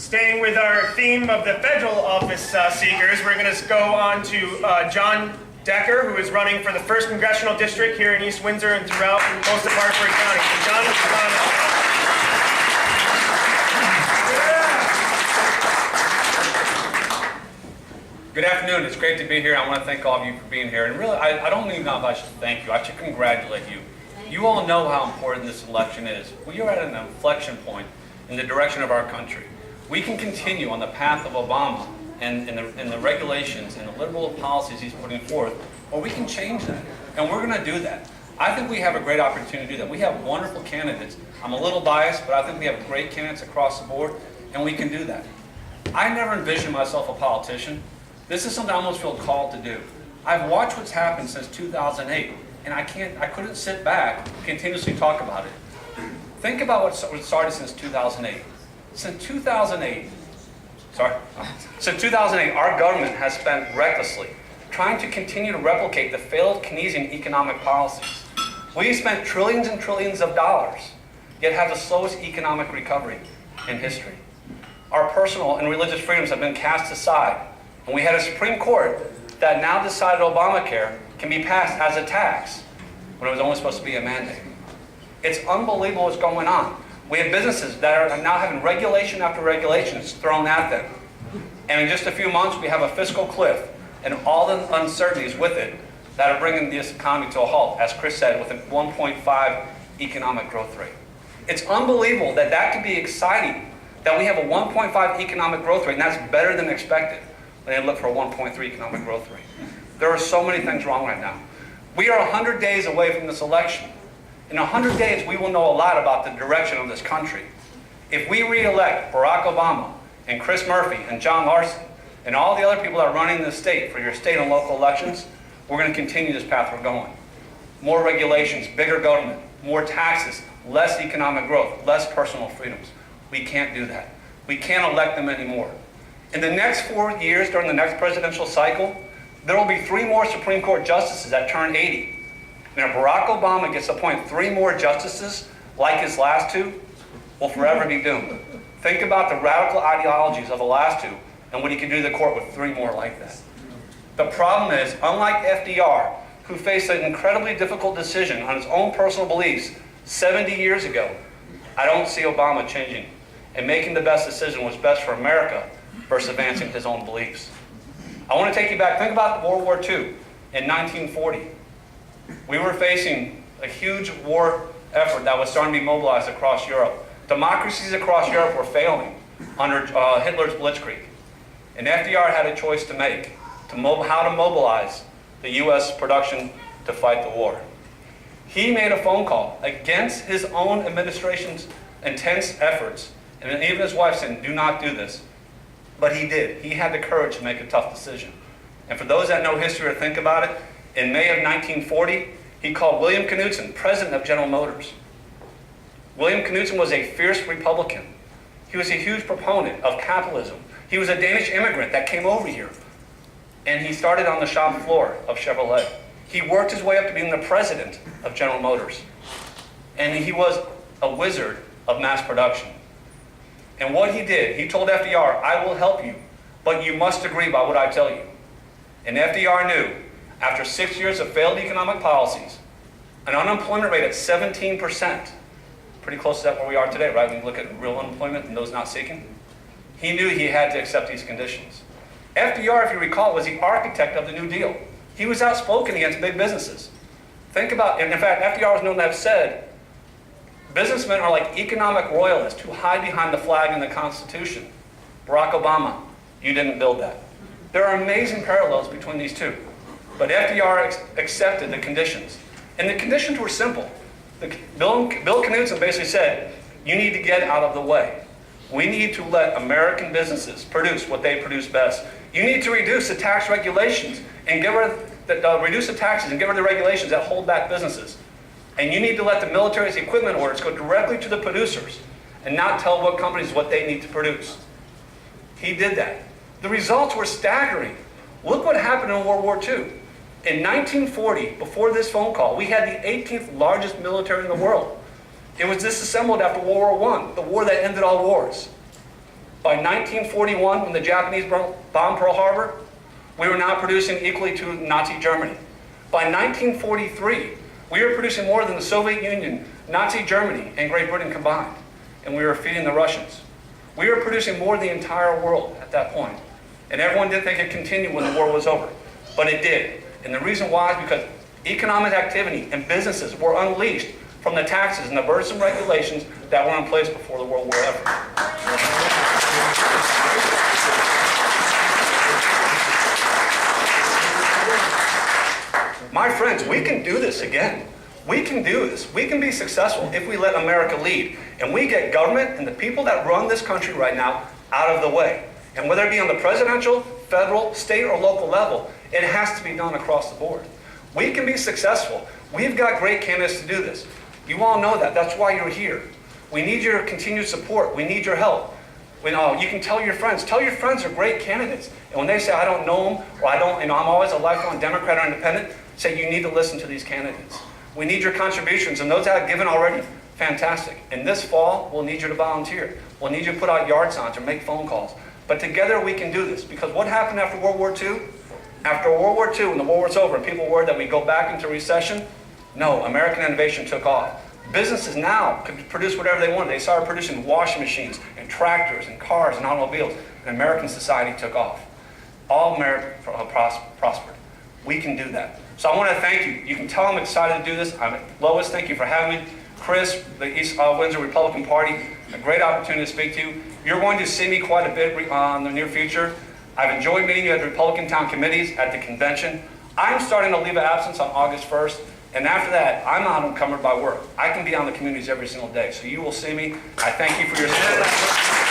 Staying with our theme of the federal office seekers, we're going to go on to John Decker, who is running for the 1st Congressional District here in East Windsor and throughout most of Hartford County. So John, Good afternoon. It's great to be here. I want to thank all of you for being here. And really, I don't even know if I should thank you. I should congratulate you. You all know how important this election is. We are at an inflection point in the direction of our country. We can continue on the path of Obama and the regulations and the liberal policies he's putting forth, or we can change that. And we're going to do that. I think we have a great opportunity to do that. We have wonderful candidates. I'm a little biased, but I think we have great candidates across the board, and we can do that. I never envisioned myself a politician. This is something I almost feel called to do. I've watched what's happened since 2008, and I couldn't sit back and continuously talk about it. Think about what started since 2008. Since 2008, our government has spent recklessly trying to continue to replicate the failed Keynesian economic policies. We spent trillions and trillions of dollars, yet have the slowest economic recovery in history. Our personal and religious freedoms have been cast aside, and we had a Supreme Court that now decided Obamacare can be passed as a tax when it was only supposed to be a mandate. It's unbelievable what's going on. We have businesses that are now having regulation after regulation thrown at them. And in just a few months, we have a fiscal cliff and all the uncertainties with it that are bringing this economy to a halt, as Chris said, with a 1.5 economic growth rate. It's unbelievable that that could be exciting, that we have a 1.5 economic growth rate, and that's better than expected when they look for a 1.3 economic growth rate. There are so many things wrong right now. We are 100 days away from this election. In 100 days, we will know a lot about the direction of this country. If we re-elect Barack Obama and Chris Murphy and John Larson and all the other people that are running the state for your state and local elections, we're going to continue this path we're going. More regulations, bigger government, more taxes, less economic growth, less personal freedoms. We can't do that. We can't elect them anymore. In the next 4 years, during the next presidential cycle, there will be 3 more Supreme Court justices that turn 80. And if Barack Obama gets to appoint 3 more justices, like his last 2, we'll forever be doomed. Think about the radical ideologies of the last 2 and what he could do to the court with 3 more like that. The problem is, unlike FDR, who faced an incredibly difficult decision on his own personal beliefs 70 years ago, I don't see Obama changing and making the best decision what's best for America versus advancing his own beliefs. I want to take you back. Think about World War II in 1940. We were facing a huge war effort that was starting to be mobilized across Europe. Democracies across Europe were failing under Hitler's blitzkrieg. And FDR had a choice to make, how to mobilize the U.S. production to fight the war. He made a phone call against his own administration's intense efforts, and even his wife said, "Do not do this." But he did. He had the courage to make a tough decision. And for those that know history or think about it, in May of 1940, he called William Knudsen, president of General Motors. William Knudsen was a fierce Republican. He was a huge proponent of capitalism. He was a Danish immigrant that came over here. And he started on the shop floor of Chevrolet. He worked his way up to being the president of General Motors. And he was a wizard of mass production. And what he did, he told FDR, "I will help you, but you must agree by what I tell you." And FDR knew, after 6 years of failed economic policies, an unemployment rate at 17%, pretty close to that where we are today, right? When you look at real unemployment and those not seeking, he knew he had to accept these conditions. FDR, if you recall, was the architect of the New Deal. He was outspoken against big businesses. Think about, and in fact, FDR was known to have said, businessmen are like economic royalists who hide behind the flag and the Constitution. Barack Obama, you didn't build that. There are amazing parallels between these two. But FDR accepted the conditions. And the conditions were simple. Bill Knudsen basically said, you need to get out of the way. We need to let American businesses produce what they produce best. You need to reduce the tax regulations and reduce the taxes and get rid of the regulations that hold back businesses. And you need to let the military's equipment orders go directly to the producers and not tell what companies what they need to produce. He did that. The results were staggering. Look what happened in World War II. In 1940, before this phone call, we had the 18th largest military in the world. It was disassembled after World War I, the war that ended all wars. By 1941, when the Japanese bombed Pearl Harbor, we were now producing equally to Nazi Germany. By 1943, we were producing more than the Soviet Union, Nazi Germany, and Great Britain combined, and we were feeding the Russians. We were producing more than the entire world at that point, and everyone didn't think it'd continue when the war was over, but it did. And the reason why is because economic activity and businesses were unleashed from the taxes and the burdensome regulations that were in place before the World War effort. My friends, we can do this again. We can do this. We can be successful if we let America lead. And we get government and the people that run this country right now out of the way. And whether it be on the presidential, federal, state, or local level, it has to be done across the board. We can be successful. We've got great candidates to do this. You all know that. That's why you're here. We need your continued support. We need your help. You can tell your friends. Tell your friends they're great candidates. And when they say, I don't know them, or I'm always a lifelong Democrat or independent, say you need to listen to these candidates. We need your contributions, and those that have given already, fantastic. And this fall, we'll need you to volunteer. We'll need you to put out yard signs or make phone calls. But together we can do this, because what happened after World War II? After World War II, when the war was over and people were worried that we'd go back into recession, no, American innovation took off. Businesses now could produce whatever they wanted. They started producing washing machines and tractors and cars and automobiles, and American society took off. All America prospered. We can do that. So I want to thank you. You can tell I'm excited to do this. Lois, thank you for having me. Chris, the East Windsor Republican Party, a great opportunity to speak to you. You're going to see me quite a bit in the near future. I've enjoyed meeting you at the Republican Town Committees, at the convention. I'm starting to leave of absence on August 1st, and after that, I'm not encumbered by work. I can be on the communities every single day, so you will see me. I thank you for your support.